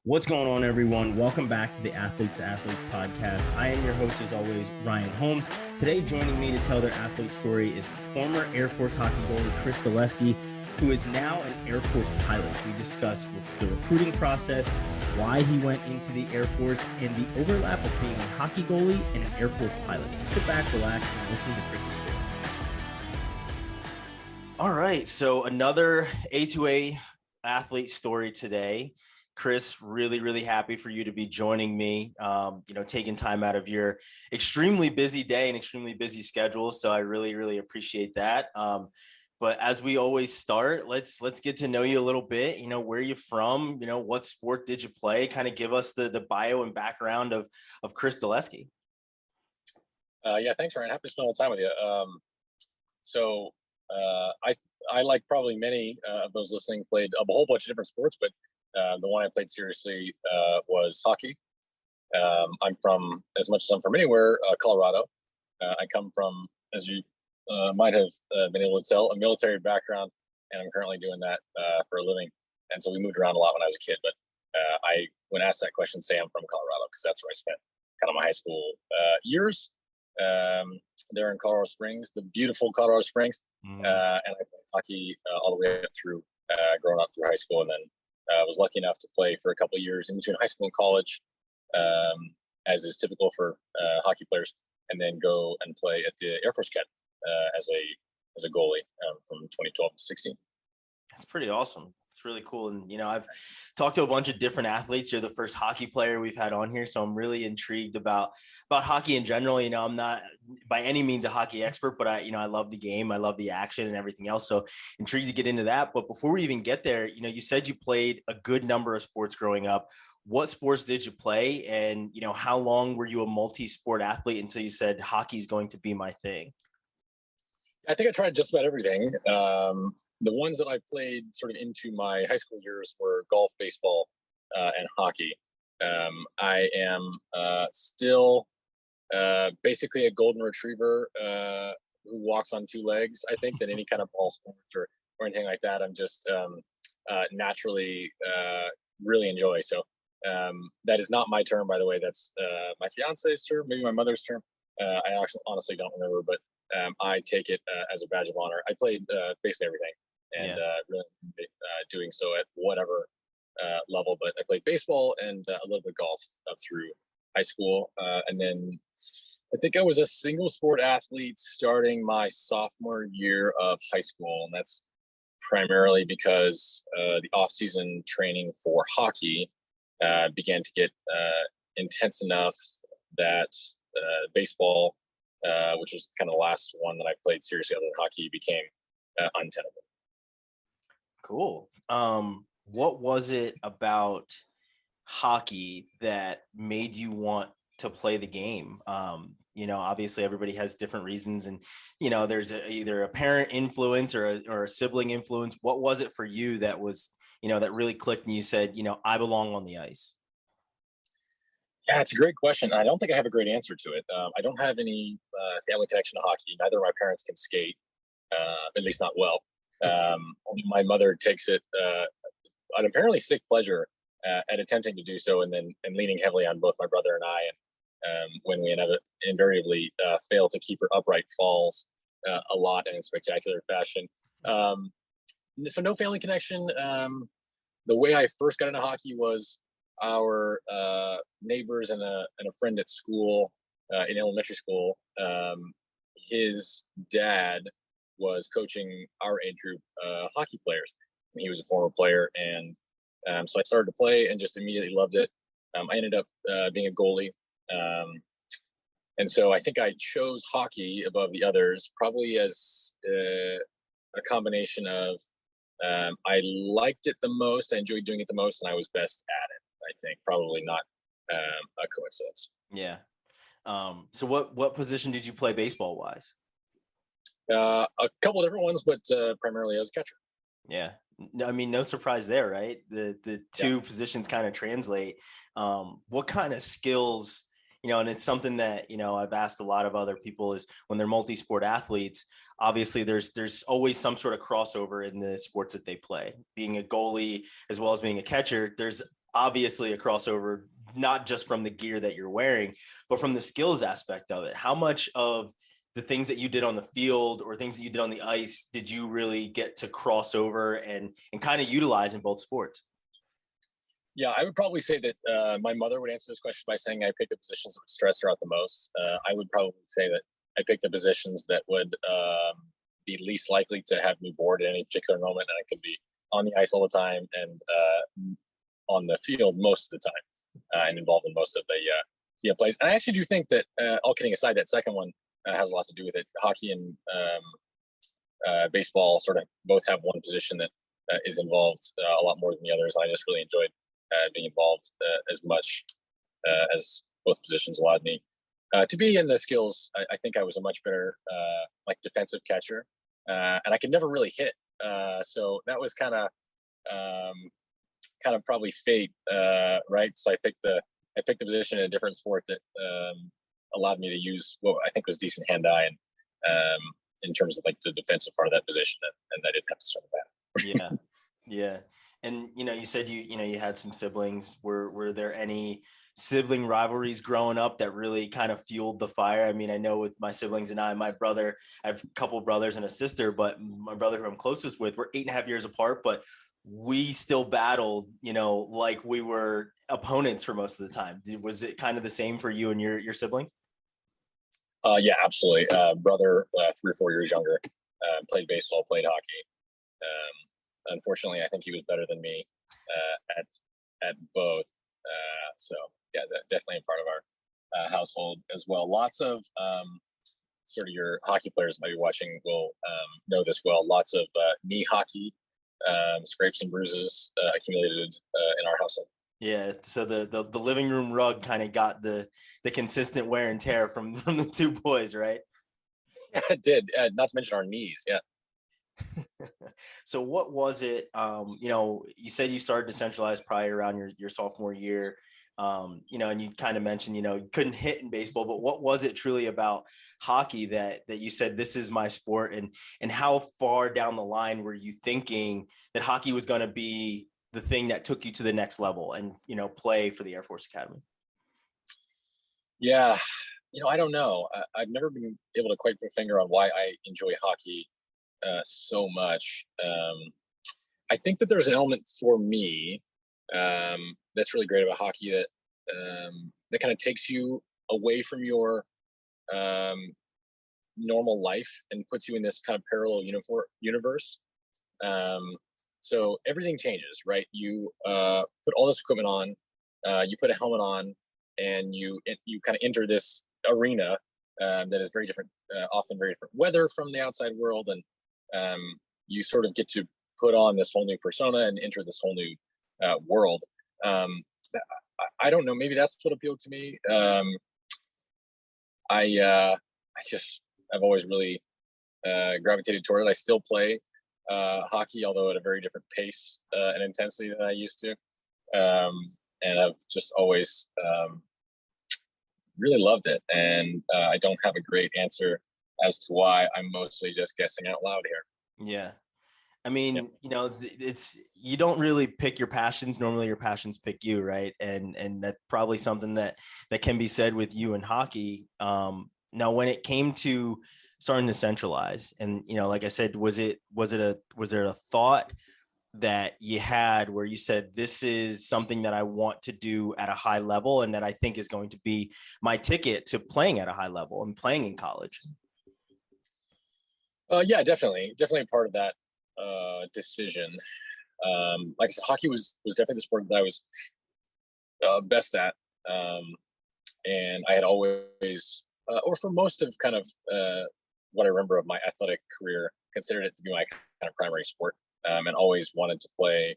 What's going on, everyone? Welcome back to the Athletes podcast. I am your host, as always, Ryan Holmes. Today, joining me to tell their athlete story is former Air Force hockey goalie Chris Dylewski, who is now an Air Force pilot. We discuss the recruiting process, why he went into the Air Force, and the overlap of being a hockey goalie and an Air Force pilot. So sit back, relax, and listen to Chris's story. All right, so another A2A athlete story today. Chris, really happy for you to be joining me, taking time out of your extremely busy day and extremely busy schedule. So I really appreciate that. But as we always start, let's get to know you a little bit. Where are you from? What sport did you play? Kind of give us the bio and background of Chris Dylewski. Yeah, thanks, Ryan. Happy to spend a little time with you. I like probably many of those listening, played a whole bunch of different sports, but the one I played seriously was hockey. I'm from, as much as I'm from anywhere, Colorado. I come from, as you might have been able to tell, a military background, and I'm currently doing that for a living. And so we moved around a lot when I was a kid, but when asked that question, say I'm from Colorado, because that's where I spent kind of my high school years. There in Colorado Springs, the beautiful Colorado Springs. And I played hockey all the way up through growing up through high school, and then was lucky enough to play for a couple of years in between high school and college, as is typical for hockey players, and then go and play at the Air Force Academy as a goalie from 2012 to 16. That's pretty awesome. It's really cool. And, I've talked to a bunch of different athletes. You're the first hockey player we've had on here. So I'm really intrigued about hockey in general. I'm not by any means a hockey expert, but I love the game. I love the action and everything else. So intrigued to get into that. But before we even get there, you said you played a good number of sports growing up. What sports did you play? And, how long were you a multi-sport athlete until you said hockey is going to be my thing? I think I tried just about everything. The ones that I played sort of into my high school years were golf, baseball, and hockey. I am still basically a golden retriever who walks on two legs, I think, than any kind of ball sport or anything like that. I'm just naturally really enjoy. So that is not my term, by the way. That's my fiance's term, maybe my mother's term. I actually honestly don't remember, but I take it as a badge of honor. I played basically everything, and really doing so at whatever level. But I played baseball and a little bit of golf up through high school. And then I think I was a single sport athlete starting my sophomore year of high school. And that's primarily because the off-season training for hockey began to get intense enough that baseball, which was kind of the last one that I played seriously other than hockey, became untenable. Cool. What was it about hockey that made you want to play the game? Obviously everybody has different reasons, and there's either a parent influence or a sibling influence. What was it for you that was that really clicked and you said, I belong on the ice? Yeah, it's a great question. I don't think I have a great answer to it. I don't have any family connection to hockey. Neither of my parents can skate, at least not well. My mother takes it an apparently sick pleasure at attempting to do so, and leaning heavily on both my brother and I. And when we invariably fail to keep her upright, falls a lot and in spectacular fashion. So no family connection. The way I first got into hockey was our neighbors and a friend at school, in elementary school. His dad was coaching our age group hockey players. And he was a former player, and so I started to play and just immediately loved it. I ended up being a goalie, and so I think I chose hockey above the others, probably as a combination of I liked it the most, I enjoyed doing it the most, and I was best at it. I think probably not a coincidence. Yeah. So what position did you play baseball wise? A couple of different ones, but primarily as a catcher. Yeah. I mean, no surprise there, right? The two positions kind of translate. What kind of skills, and it's something that, I've asked a lot of other people is when they're multi-sport athletes, obviously there's always some sort of crossover in the sports that they play. Being a goalie as well as being a catcher, there's obviously a crossover, not just from the gear that you're wearing, but from the skills aspect of it. How much of the things that you did on the field or things that you did on the ice did you really get to cross over and kind of utilize in both sports? Yeah, I would probably say that my mother would answer this question by saying I picked the positions that would stress her out the most. I would probably say that I picked the positions that would be least likely to have me bored at any particular moment, and I could be on the ice all the time and on the field most of the time and involved in most of the plays. And I actually do think that, all kidding aside, that second one has a lot to do with it. Hockey and baseball sort of both have one position that is involved a lot more than the others. I just really enjoyed being involved as much as both positions allowed me to be in the skills. I think I was a much better like defensive catcher, and I could never really hit. So that was kind of probably fate, right? So I picked the position in a different sport that allowed me to use what I think was decent hand-eye and in terms of like the defensive part of that position, and I didn't have to start that. Yeah. Yeah. And, you said you had some siblings. Were there any sibling rivalries growing up that really kind of fueled the fire? I mean, I know with my siblings and I have a couple of brothers and a sister, but my brother who I'm closest with, we're 8.5 years apart, but we still battled, like we were opponents for most of the time. Was it kind of the same for you and your siblings? Yeah, absolutely. Brother, 3 or 4 years younger, played baseball, played hockey. Unfortunately, I think he was better than me at both. So yeah, definitely a part of our household as well. Lots of sort of your hockey players might be watching will know this well. Lots of knee hockey, scrapes and bruises accumulated in our household. Yeah, so the living room rug kind of got the consistent wear and tear from the two boys, right? Yeah, it did. Not to mention our knees. Yeah. So what was it? You said you started decentralized probably around your sophomore year. And you kind of mentioned, you couldn't hit in baseball, but what was it truly about hockey that you said this is my sport, and how far down the line were you thinking that hockey was going to be the thing that took you to the next level and, play for the Air Force Academy? Yeah. I don't know. I've never been able to quite put a finger on why I enjoy hockey so much. I think that there's an element for me that's really great about hockey that kind of takes you away from your normal life and puts you in this kind of parallel universe. So everything changes, right? You put all this equipment on, you put a helmet on, and you kind of enter this arena that is very different, often very different weather from the outside world, and you sort of get to put on this whole new persona and enter this whole new world. I don't know. Maybe that's what appealed to me. I've always really gravitated toward it. I still play hockey, although at a very different pace and intensity than I used to. And I've just always really loved it. And I don't have a great answer as to why. I'm mostly just guessing out loud here. Yeah. I mean, it's, you don't really pick your passions. Normally your passions pick you, right? And that's probably something that can be said with you in hockey. Now, when it came to starting to centralize, and, like I said, was there a thought that you had where you said, this is something that I want to do at a high level and that I think is going to be my ticket to playing at a high level and playing in college? Yeah, definitely a part of that decision. Like I said, hockey was definitely the sport that I was best at, and I had always, or for most of kind of what I remember of my athletic career, considered it to be my kind of primary sport, and always wanted to play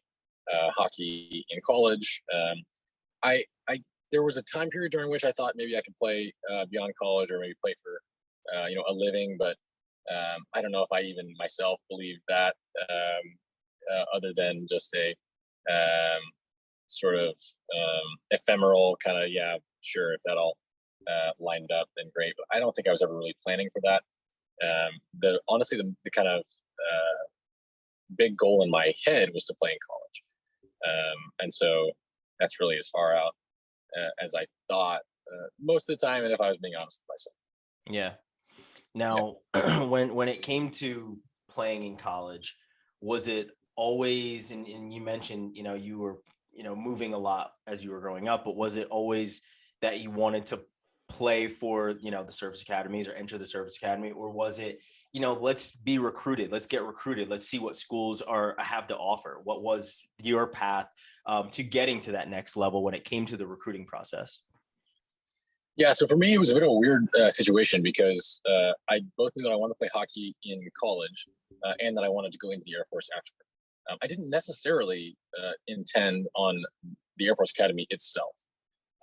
hockey in college. There was a time period during which I thought maybe I could play beyond college, or maybe play for a living, but I don't know if I even myself believed that, other than just a sort of ephemeral kind of, yeah, sure, if that all lined up, then great. But I don't think I was ever really planning for that. Honestly, the kind of big goal in my head was to play in college. And so that's really as far out as I thought most of the time, and if I was being honest with myself. Yeah. Yeah. Now, when it came to playing in college, was it always, and you mentioned, you were, moving a lot as you were growing up, but was it always that you wanted to play for, the service academies or enter the service academy, or was it, let's be recruited, let's get recruited, let's see what schools have to offer? What was your path to getting to that next level when it came to the recruiting process? Yeah, so for me, it was a bit of a weird situation because I both knew that I wanted to play hockey in college and that I wanted to go into the Air Force after. I didn't necessarily intend on the Air Force Academy itself.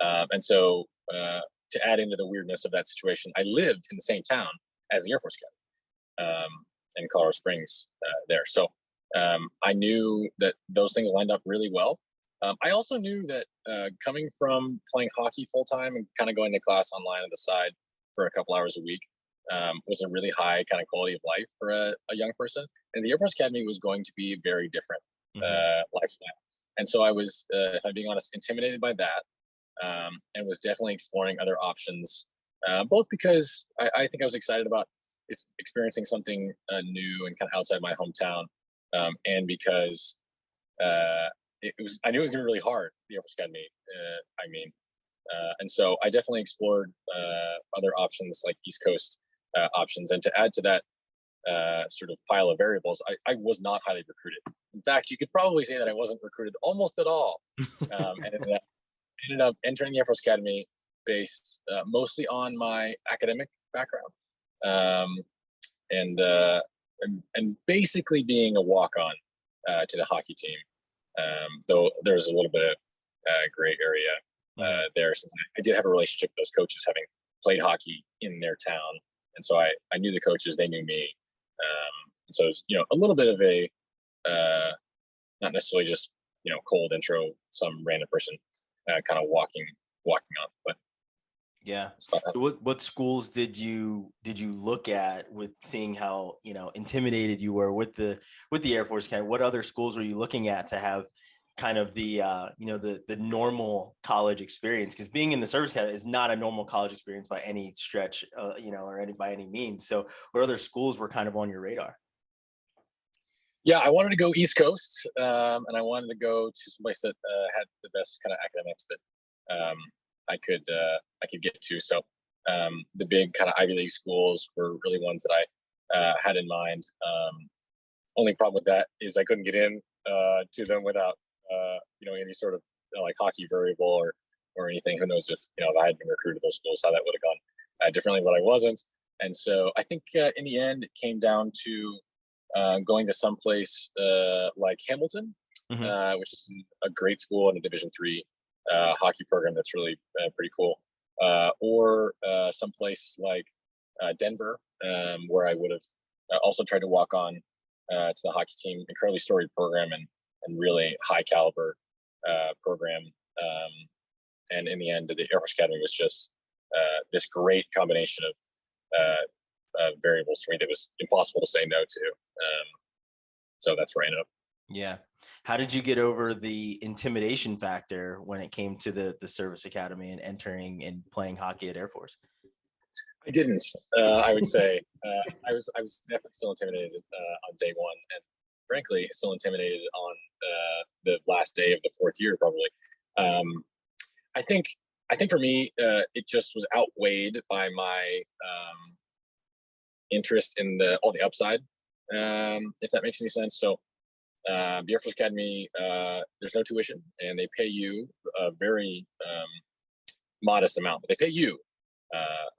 And so to add into the weirdness of that situation, I lived in the same town as the Air Force Academy in Colorado Springs there. So I knew that those things lined up really well. I also knew that coming from playing hockey full time and kind of going to class online on the side for a couple hours a week was a really high kind of quality of life for a young person. And the Air Force Academy was going to be very different lifestyle. And so I was, if I'm being honest, intimidated by that and was definitely exploring other options, both because I think I was excited about experiencing something new and kind of outside my hometown, and because I knew it was going to be really hard, the Air Force Academy. And so I definitely explored other options like East Coast options. And to add to that sort of pile of variables, I was not highly recruited. In fact, you could probably say that I wasn't recruited almost at all. And ended up entering the Air Force Academy based mostly on my academic background, and basically being a walk-on to the hockey team. Though there's a little bit of gray area there, since I did have a relationship with those coaches, having played hockey in their town, and so I knew the coaches, they knew me, and so it was a little bit of a not necessarily just cold intro, some random person kind of walking on, but yeah. So what schools did you look at, with seeing how intimidated you were with the Air Force Academy? What other schools were you looking at to have kind of the the normal college experience? Because being in the service academy is not a normal college experience by any stretch, or by any means. So what other schools were kind of on your radar? Yeah, I wanted to go East Coast, and I wanted to go to some place that had the best kind of academics that I could get to. So the big kind of Ivy League schools were really ones that I had in mind. Only problem with that is I couldn't get in to them without any sort of like hockey variable or anything. Who knows if I had been recruited to those schools, how that would have gone differently, but I wasn't. And so I think in the end it came down to going to some place like Hamilton, which is a great school in a Division III hockey program that's really pretty cool, or someplace like Denver, where I would have also tried to walk on to the hockey team, incredibly storied program and really high caliber program. And in the end, the Air Force Academy was just this great combination of variables for me that was impossible to say no to. So that's where I ended up. Yeah. How did you get over the intimidation factor when it came to the service academy and entering and playing hockey at Air Force? I didn't. I would say I was definitely still intimidated on day one, and frankly, still intimidated on the last day of the fourth year, probably. I think for me, it just was outweighed by my interest in all the upside, if that makes any sense. So the Air Force Academy, there's no tuition, and they pay you a very modest amount, but they pay you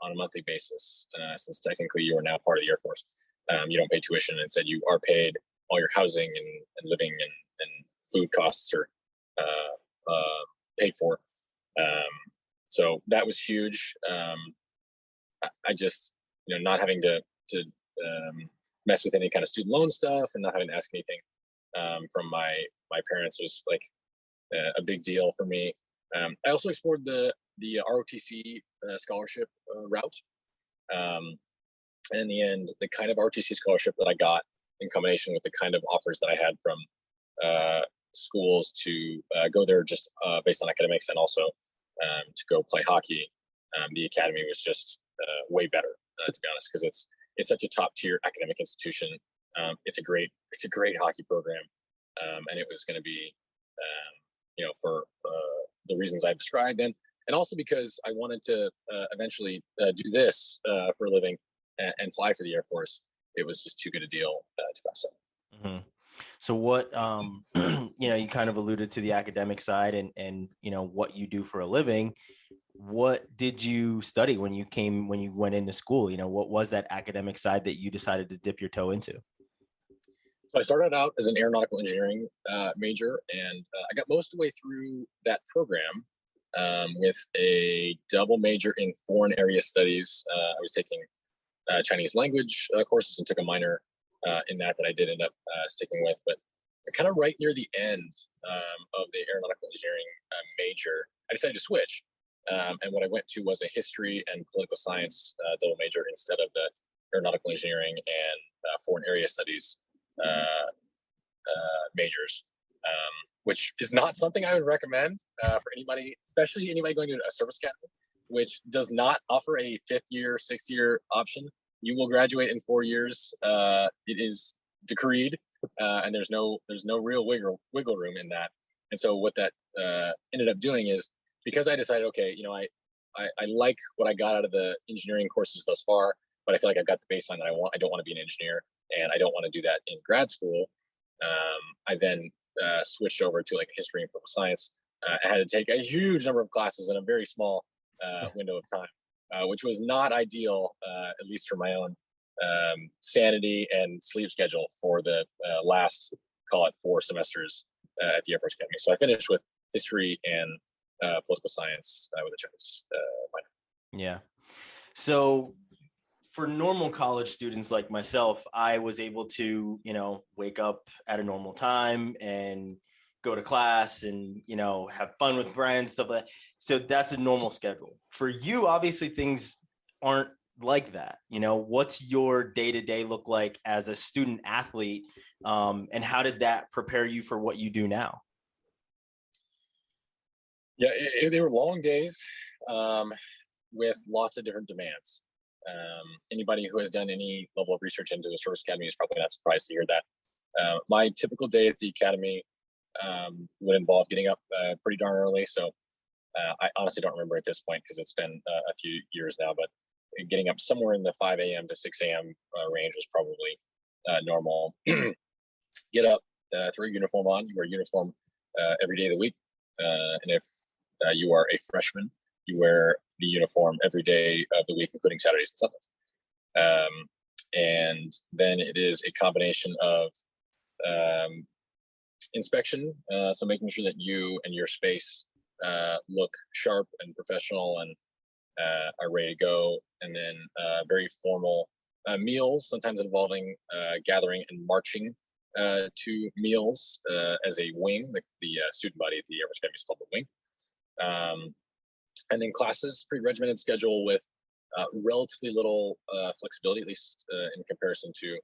on a monthly basis, since technically you are now part of the Air Force. You don't pay tuition. Instead, you are paid all your housing and living and food costs are paid for. So that was huge. I just, not having to mess with any kind of student loan stuff and not having to ask anything from my parents was like a big deal for me. I also explored the ROTC scholarship route. And in the end, the kind of ROTC scholarship that I got, in combination with the kind of offers that I had from schools to go there just based on academics, and also to go play hockey. The academy was just way better, to be honest, because it's such a top tier academic institution. It's a great hockey program, and it was going to be for the reasons I've described, and also because I wanted to eventually do this for a living and fly for the Air Force. It was just too good a deal to pass up. Mm-hmm. So what, you kind of alluded to the academic side and what you do for a living. What did you study when you went into school? What was that academic side that you decided to dip your toe into? So I started out as an aeronautical engineering major, and I got most of the way through that program with a double major in foreign area studies. I was taking Chinese language courses and took a minor in that I did end up sticking with. But kind of right near the end of the aeronautical engineering major, I decided to switch. And what I went to was a history and political science double major instead of the aeronautical engineering and foreign area studies majors, which is not something I would recommend for anybody, especially anybody going to a service academy, which does not offer a 5th year, 6th year option. You will graduate in 4 years. It is decreed, and there's no real wiggle room in that. And so what that ended up doing is, because I decided, okay, I like what I got out of the engineering courses thus far, but I feel like I've got the baseline that I want. I don't want to be an engineer, and I don't want to do that in grad school. I then switched over to like history and political science. I had to take a huge number of classes in a very small window of time, which was not ideal, at least for my own sanity and sleep schedule for the last, call it 4 semesters at the Air Force Academy. So I finished with history and political science with a Chinese minor. Yeah. So for normal college students like myself, I was able to, wake up at a normal time and go to class and, have fun with friends, stuff like that. So that's a normal schedule. For you, obviously things aren't like that. What's your day-to-day look like as a student athlete? And how did that prepare you for what you do now? Yeah, they were long days with lots of different demands. Anybody who has done any level of research into a service academy is probably not surprised to hear that. My typical day at the academy would involve getting up pretty darn early. So I honestly don't remember at this point because it's been a few years now, but getting up somewhere in the 5 a.m. to 6 a.m. Range was probably normal. Get up, throw your uniform on. You wear uniform every day of the week. And if you are a freshman, you wear the uniform every day of the week, including Saturdays and Sundays. And then it is a combination of inspection, so making sure that you and your space look sharp and professional and are ready to go. And then very formal meals, sometimes involving gathering and marching to meals as a wing. Like the student body at the Air Force Academy is called the wing. And then classes, pretty regimented schedule with relatively little flexibility, at least in comparison to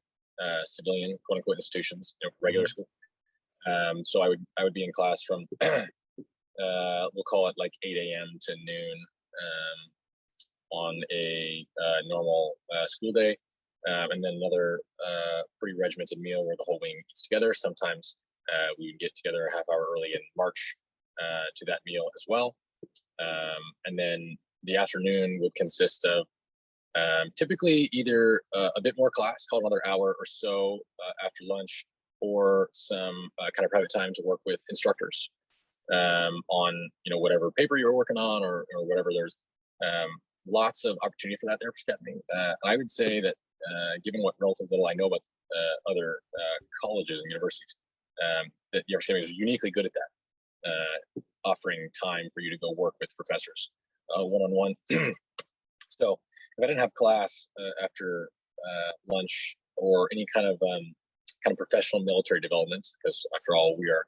civilian quote unquote institutions, regular school. So I would be in class from we'll call it like 8 a.m. to noon on a normal school day. And then another pretty regimented meal where the whole wing eats together. Sometimes we would get together a half hour early and march to that meal as well. And then the afternoon would consist of typically either a bit more class, called another hour or so after lunch, or some kind of private time to work with instructors on whatever paper you're working on or whatever. There's lots of opportunity for that there for Academy. I would say that given what relatively little I know about other colleges and universities, that the Academy is uniquely good at that, offering time for you to go work with professors one-on-one. So if I didn't have class after lunch or any kind of professional military development, because after all, we are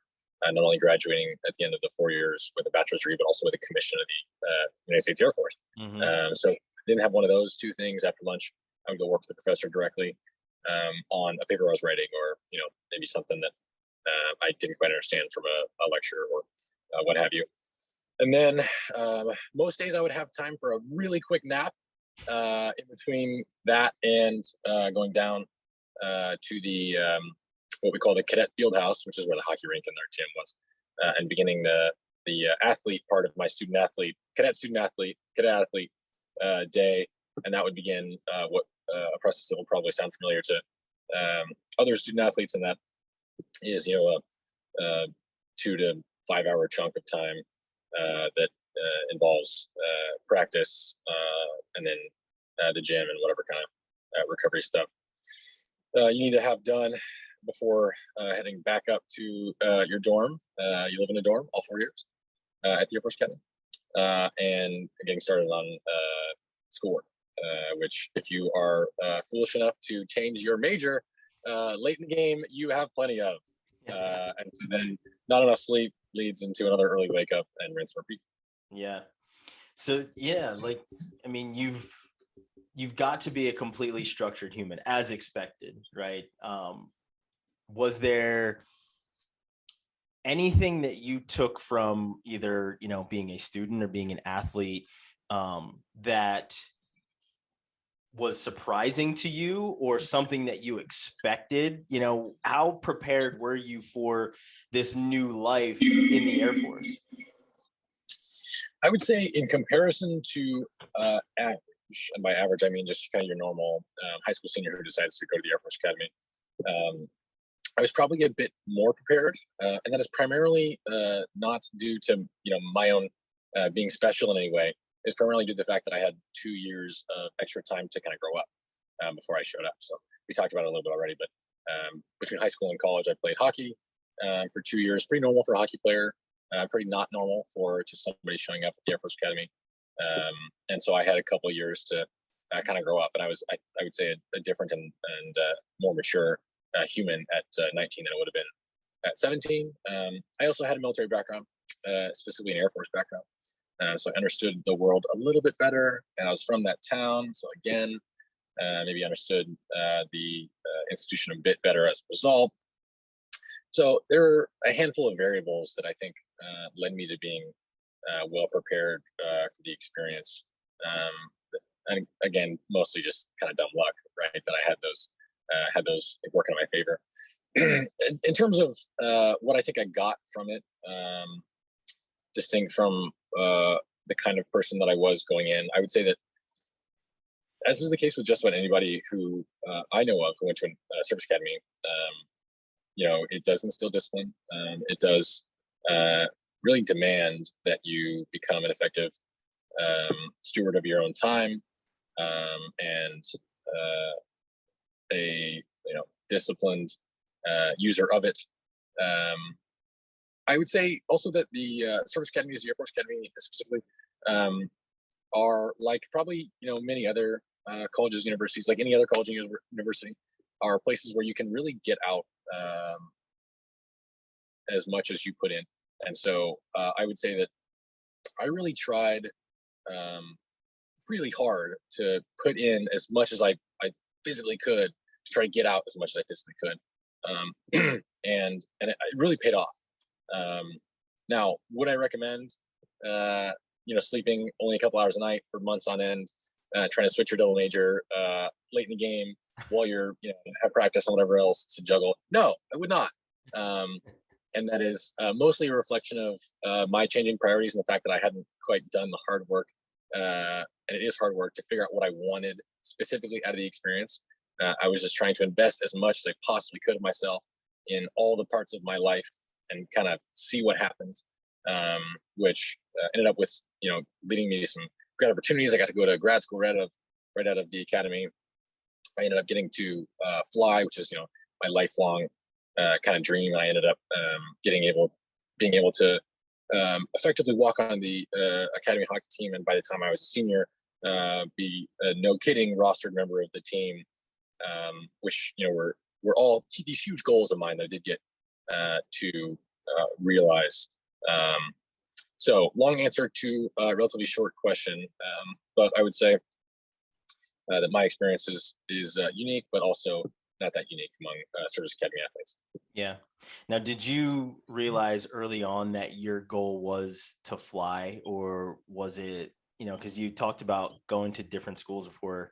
not only graduating at the end of the 4 years with a bachelor's degree, but also with a commission of the United States Air Force. Mm-hmm. So I didn't have one of those two things after lunch. I would go work with the professor directly on a paper I was writing, or maybe something that I didn't quite understand from a lecture or what have you. And then most days I would have time for a really quick nap in between that and going down to the what we call the cadet field house, which is where the hockey rink and their gym was, and beginning the athlete part of my cadet athlete day, and that would begin what a process that will probably sound familiar to other student athletes, and that is a 2 to 5 hour chunk of time that involves practice and then the gym and whatever kind of recovery stuff you need to have done before heading back up to your dorm. You live in a dorm all 4 years at the Air Force Academy, and getting started on schoolwork, which if you are foolish enough to change your major late in the game, you have plenty of. And so then not enough sleep leads into another early wake up and rinse and repeat. Yeah. So yeah, like, I mean, you've got to be a completely structured human as expected, right? Was there anything that you took from either, being a student or being an athlete that was surprising to you, or something that you expected? How prepared were you for this new life in the Air Force? I would say in comparison to average, and by average I mean just kind of your normal high school senior who decides to go to the Air Force Academy, I was probably a bit more prepared, and that is primarily not due to my own being special in any way. It's primarily due to the fact that I had 2 years of extra time to kind of grow up before I showed up. So we talked about it a little bit already, but between high school and college, I played hockey for 2 years. Pretty normal for a hockey player. Pretty not normal for just somebody showing up at the Air Force Academy. And so I had a couple of years to kind of grow up, and I would say a different and more mature human at 19 than it would have been at 17. I also had a military background, specifically an Air Force background. So I understood the world a little bit better, and I was from that town. So again, maybe understood the institution a bit better as a result. So there are a handful of variables that I think led me to being well prepared for the experience. And again, mostly just kind of dumb luck, right? That I had those working in my favor. In terms of what I think I got from it, distinct from the kind of person that I was going in, I would say that, as is the case with just about anybody who I know of who went to a service academy, it does instill discipline. It does really demand that you become an effective steward of your own time, and a disciplined user of it. I would say also that the service academies, the Air Force Academy specifically, are like probably many other colleges, universities, like any other college and university, are places where you can really get out as much as you put in. And so I would say that I really tried really hard to put in as much as I physically could to try to get out as much as I physically could, and it really paid off. Now, would I recommend sleeping only a couple hours a night for months on end, trying to switch your double major late in the game while you're have practice and whatever else to juggle? No, I would not. And that is mostly a reflection of my changing priorities and the fact that I hadn't quite done the hard work, and it is hard work to figure out what I wanted specifically out of the experience. I was just trying to invest as much as I possibly could of myself in all the parts of my life and kind of see what happens, which ended up with leading me to some great opportunities. I got to go to grad school right out of the academy. I ended up getting to fly, which is my lifelong kind of dream. I ended up being able to effectively walk on the academy hockey team, and by the time I was a senior, be a no kidding rostered member of the team, which were all these huge goals of mine that I did get to realize. So long answer to a relatively short question, but I would say that my experience is unique, but also not that unique among service academy athletes. Yeah. Now, did you realize early on that your goal was to fly, or was it, because you talked about going to different schools before,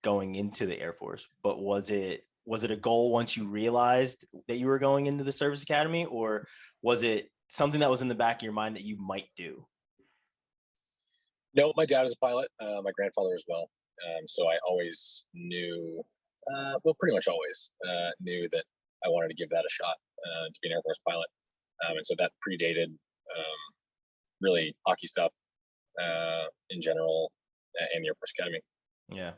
going into the Air Force, but was it a goal once you realized that you were going into the service academy, or was it something that was in the back of your mind that you might do? No, my dad is a pilot, my grandfather as well. So I always knew, well, pretty much always knew that I wanted to give that a shot to be an Air Force pilot. And so that predated really hockey stuff in general and the Air Force Academy. Yeah.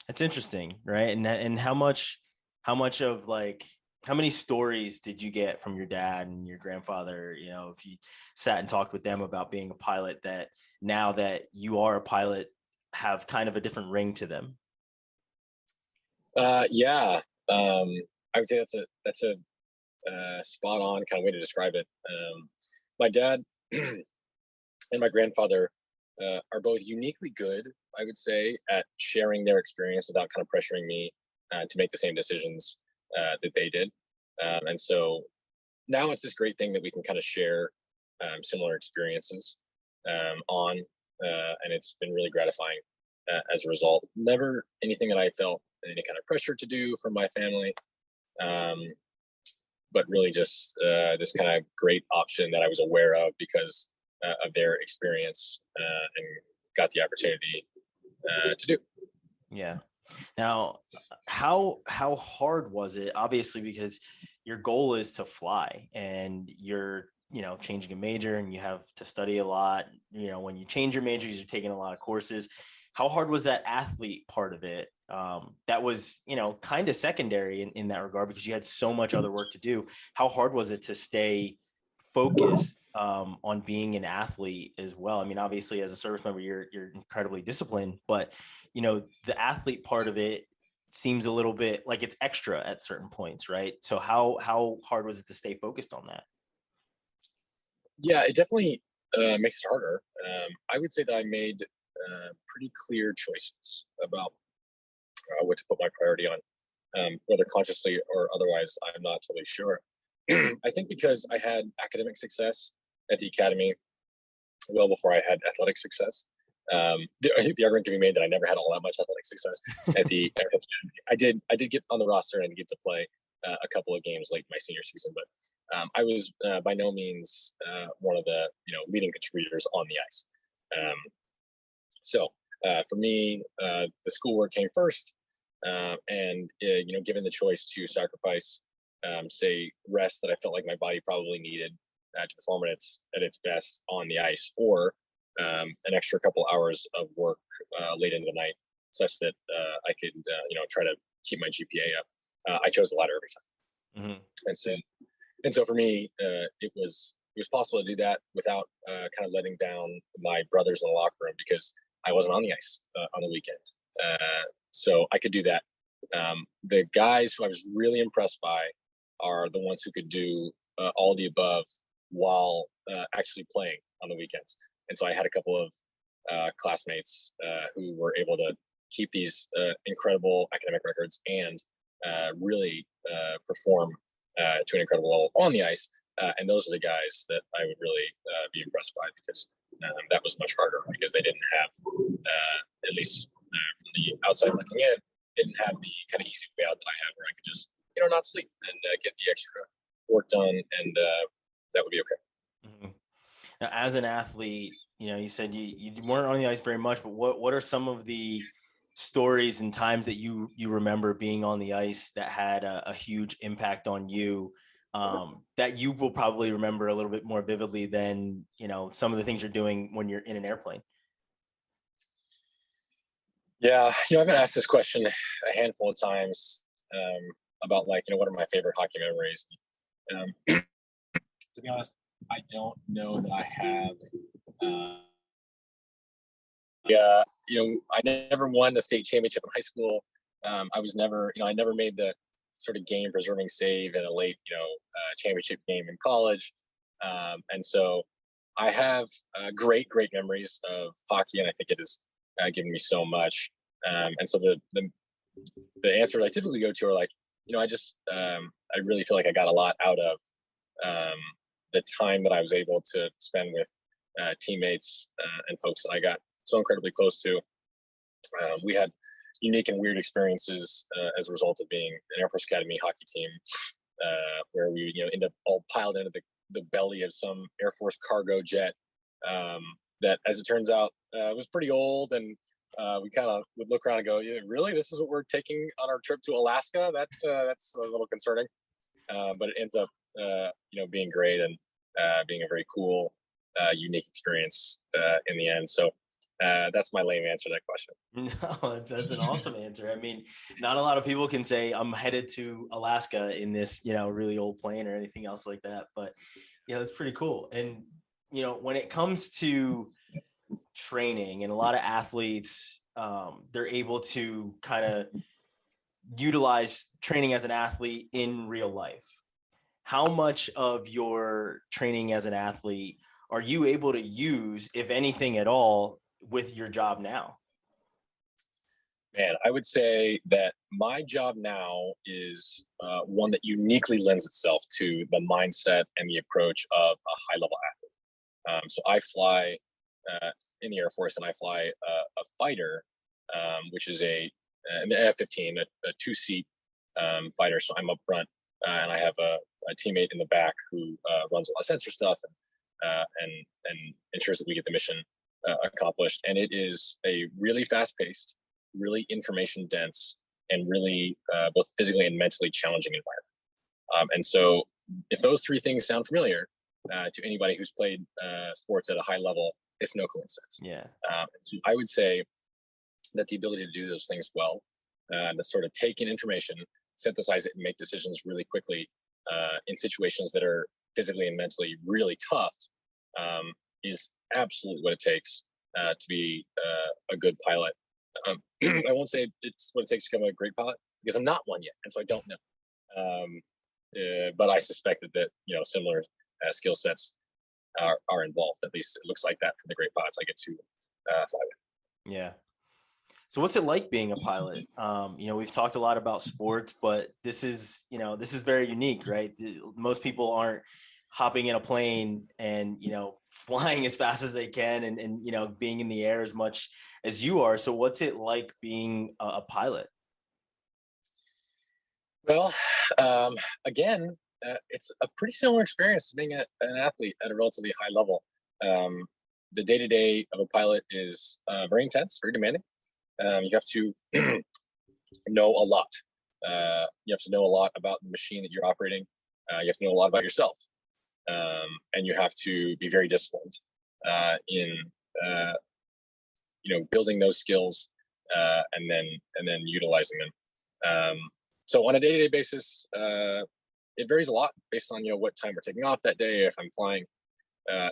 It's interesting, right? And how much of like how many stories did you get from your dad and your grandfather, if you sat and talked with them about being a pilot, that now that you are a pilot have kind of a different ring to them? Yeah, I would say that's a spot on kind of way to describe it. My dad and my grandfather are both uniquely good, I would say, at sharing their experience without kind of pressuring me to make the same decisions that they did. And so now it's this great thing that we can kind of share similar experiences and it's been really gratifying as a result. Never anything that I felt any kind of pressure to do from my family, but really just this kind of great option that I was aware of because of their experience and got the opportunity to do. Yeah. Now, how hard was it? Obviously, because your goal is to fly, and you're changing a major, and you have to study a lot. When you change your majors, you're taking a lot of courses. How hard was that athlete part of it? That was kind of secondary in that regard, because you had so much other work to do. How hard was it to stay focused on being an athlete as well? I mean, obviously, as a service member, you're incredibly disciplined, but the athlete part of it seems a little bit like it's extra at certain points, right? So how hard was it to stay focused on that? Yeah, it definitely makes it harder. I would say that I made pretty clear choices about what to put my priority on, whether consciously or otherwise. I'm not totally sure. I think because I had academic success at the academy well before I had athletic success. I think the argument can be made that I never had all that much athletic success at the academy. I did get on the roster and get to play a couple of games late my senior season, but I was by no means one of the leading contributors on the ice. So for me, the schoolwork came first, and given the choice to sacrifice, say, rest that I felt like my body probably needed to perform at its best on the ice, or an extra couple hours of work late into the night, such that I could try to keep my GPA up. I chose the latter every time. Mm-hmm. And so for me, it was possible to do that without kind of letting down my brothers in the locker room, because I wasn't on the ice on the weekend. So I could do that. The guys who I was really impressed by are the ones who could do all the above while actually playing on the weekends. And so I had a couple of classmates who were able to keep these incredible academic records and really perform to an incredible level on the ice. And those are the guys that I would really be impressed by, because that was much harder, because they didn't have, at least from the outside looking in, didn't have the kind of easy way out that I have, where I could just, not sleep and get the extra work done, and that would be okay. Mm-hmm. Now, as an athlete, you said you weren't on the ice very much, but what are some of the stories and times that you remember being on the ice that had a huge impact on you, that you will probably remember a little bit more vividly than some of the things you're doing when you're in an airplane? Yeah, I've been asked this question a handful of times about what are my favorite hockey memories. To be honest, I don't know that I have. I never won the state championship in high school. I was never, I never made the sort of game preserving save in a late, championship game in college. And so I have great memories of hockey, and I think it has given me so much. And so the the answers I typically go to are like, I really feel like I got a lot out of the time that I was able to spend with teammates and folks that I got so incredibly close to. We had unique and weird experiences as a result of being an Air Force Academy hockey team, where we end up all piled into the belly of some Air Force cargo jet that, as it turns out, was pretty old, and we kind of would look around and go, "Yeah, really? This is what we're taking on our trip to Alaska? That's a little concerning." But it ends up, being great and being a very cool, unique experience in the end. So that's my lame answer to that question. No, that's an awesome answer. I mean, not a lot of people can say I'm headed to Alaska in this, really old plane or anything else like that. But that's pretty cool. And when it comes to training, and a lot of athletes, they're able to kind of utilize training as an athlete in real life. How much of your training as an athlete are you able to use, if anything at all, with your job now? Man, I would say that my job now is one that uniquely lends itself to the mindset and the approach of a high-level athlete. So I fly in the Air Force, and I fly a fighter, which is the F-15, a two-seat fighter. So I'm up front, and I have a teammate in the back who runs a lot of sensor stuff and ensures that we get the mission accomplished. And it is a really fast-paced, really information dense, and really both physically and mentally challenging environment. And so if those three things sound familiar to anybody who's played sports at a high level, it's no coincidence. Yeah. So I would say that the ability to do those things well, to sort of take in information, synthesize it, and make decisions really quickly in situations that are physically and mentally really tough, is absolutely what it takes to be a good pilot. I won't say it's what it takes to become a great pilot, because I'm not one yet, and so I don't know. But I suspect that similar skill sets are involved. At least it looks like that from the great pilots I get to fly with. Yeah. So what's it like being a pilot? We've talked a lot about sports, but this is very unique, right? Most people aren't hopping in a plane and, flying as fast as they can and being in the air as much as you are. So what's it like being a pilot? Well, again, it's a pretty similar experience to being an athlete at a relatively high level. The day-to-day of a pilot is very intense, very demanding. You have to know a lot. You have to know a lot about the machine that you're operating. You have to know a lot about yourself. And you have to be very disciplined in building those skills and then utilizing them. So on a day-to-day basis, it varies a lot based on what time we're taking off that day. If I'm flying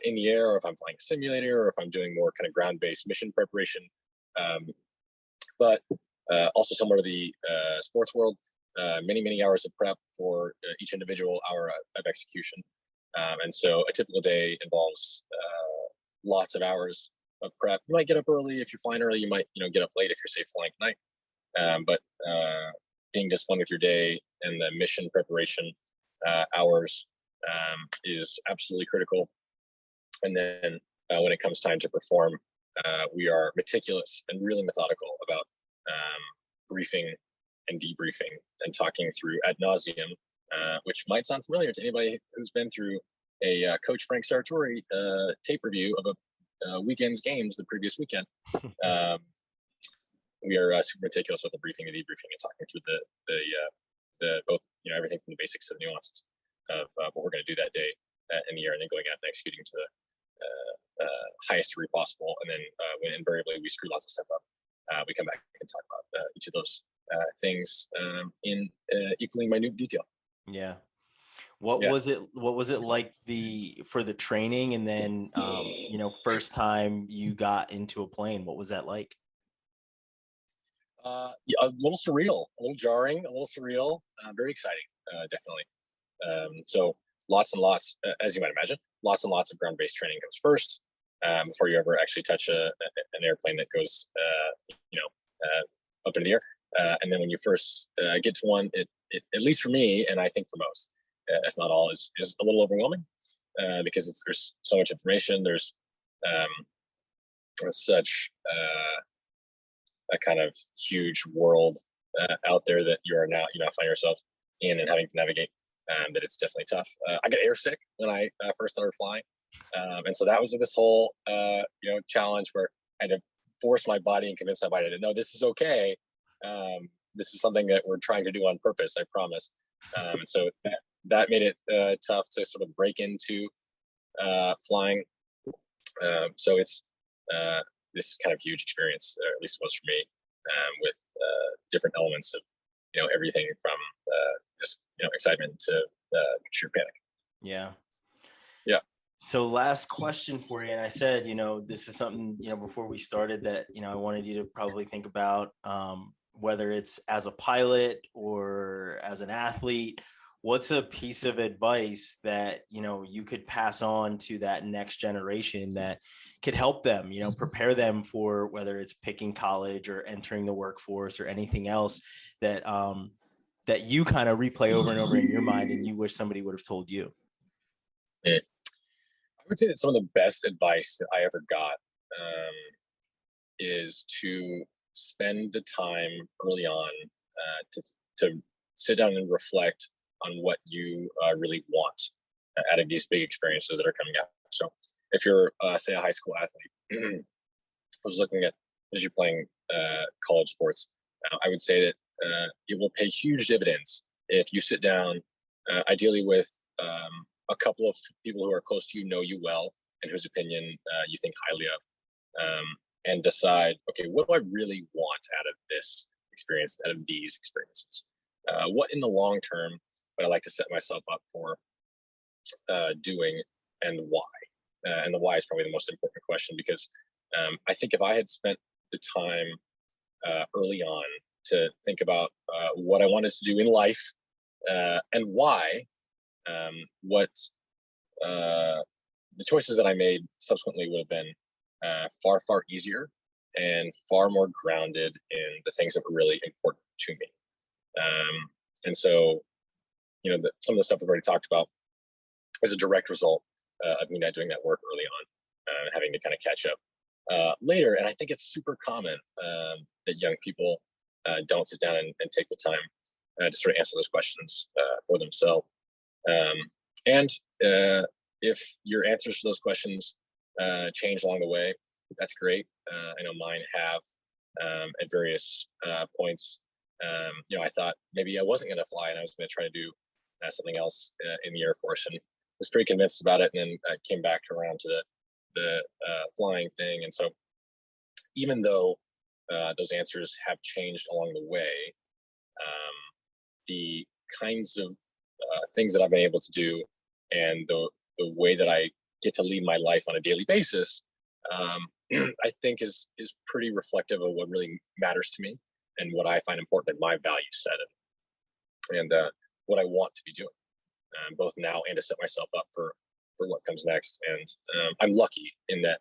in the air, or if I'm flying a simulator, or if I'm doing more kind of ground-based mission preparation. But also similar to the sports world, many hours of prep for each individual hour of execution. And so a typical day involves lots of hours of prep. You might get up early if you're flying early. You might get up late if you're, say, flying at night. But being disciplined with your day and the mission preparation hours is absolutely critical. And then when it comes time to perform, we are meticulous and really methodical about briefing and debriefing and talking through ad nauseum, which might sound familiar to anybody who's been through a Coach Frank Sartori tape review of a weekend's games the previous weekend. We are super meticulous with the briefing and debriefing and talking through the both everything from the basics to the nuances of what we're going to do that day in the air, and then going out and executing to the highest degree possible. And then when invariably we screw lots of stuff up, we come back and talk about each of those things in equally minute detail. Yeah. What was it like for the training, and then first time you got into a plane? What was that like? A little surreal, a little jarring, a little surreal, very exciting, definitely. So lots and lots, as you might imagine, lots and lots of ground-based training comes first before you ever actually touch an airplane that goes, up into the air. And then when you first get to one, it, at least for me, and I think for most, if not all, is a little overwhelming because there's so much information. There's such a kind of huge world out there that you now find yourself in and having to navigate. That it's definitely tough. I got airsick when I first started flying, and so that was this whole challenge where I had to force my body and convince my body that no, this is okay. This is something that we're trying to do on purpose, I promise. And so that made it tough to sort of break into flying. So it's this kind of huge experience, or at least it was for me, with different elements of everything from just excitement to sheer panic. Yeah. So last question for you, and I said this is something before we started that I wanted you to probably think about, whether it's as a pilot or as an athlete. What's a piece of advice that you could pass on to that next generation that could help them prepare them for whether it's picking college or entering the workforce or anything else that that you kind of replay over and over in your mind and you wish somebody would have told you? I would say that some of the best advice that I ever got is to spend the time early on to sit down and reflect on what you really want out of these big experiences that are coming up. So if you're, say, a high school athlete, I was looking at as you're playing college sports, I would say that it will pay huge dividends if you sit down, ideally with a couple of people who are close to you, know you well, and whose opinion you think highly of, and decide, okay, what do I really want out of this experience, out of these experiences? What in the long term would I like to set myself up for doing, and why? And the why is probably the most important question, because I think if I had spent the time early on to think about what I wanted to do in life and why, what the choices that I made subsequently would have been far, far easier and far more grounded in the things that were really important to me. And so, some of the stuff we've already talked about is a direct result of me not doing that work early on, having to kind of catch up later. And I think it's super common that young people don't sit down and take the time to sort of answer those questions for themselves. And if your answers to those questions change along the way, that's great. I know mine have at various points. I thought maybe I wasn't going to fly and I was going to try to do something else in the Air Force, and was pretty convinced about it. And then I came back around to the flying thing. And so even though those answers have changed along the way, the kinds of things that I've been able to do and the way that I get to lead my life on a daily basis, I think is pretty reflective of what really matters to me and what I find important in my value set and what I want to be doing, both now and to set myself up for what comes next. And I'm lucky in that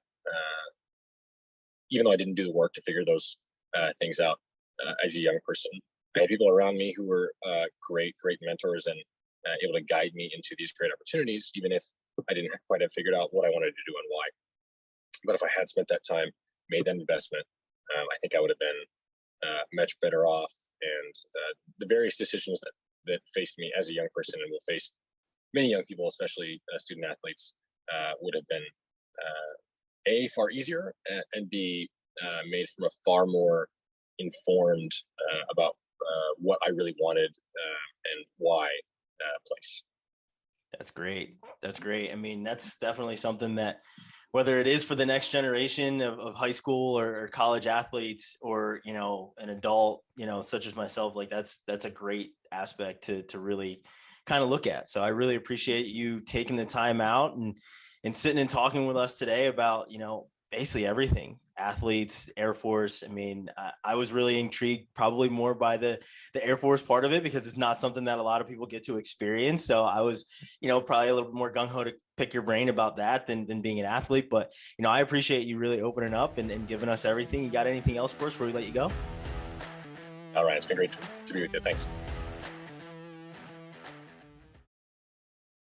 even though I didn't do the work to figure those things out as a young person, I had people around me who were great mentors and able to guide me into these great opportunities, even if I didn't quite have figured out what I wanted to do and why. But if I had spent that time, made that investment, I think I would have been much better off. And the various decisions that faced me as a young person and will face many young people, especially student athletes, would have been A, far easier, and B, made from a far more informed about what I really wanted and why place. That's great. I mean, that's definitely something that, whether it is for the next generation of high school or college athletes, or, an adult, such as myself, like that's a great aspect to really kind of look at. So I really appreciate you taking the time out and sitting and talking with us today about, basically everything, athletes, Air Force. I mean, I was really intrigued probably more by the Air Force part of it, because it's not something that a lot of people get to experience. So I was, probably a little bit more gung-ho to pick your brain about that than being an athlete. But, I appreciate you really opening up and giving us everything. You got anything else for us before we let you go? All right, it's been great to be with you. Thanks.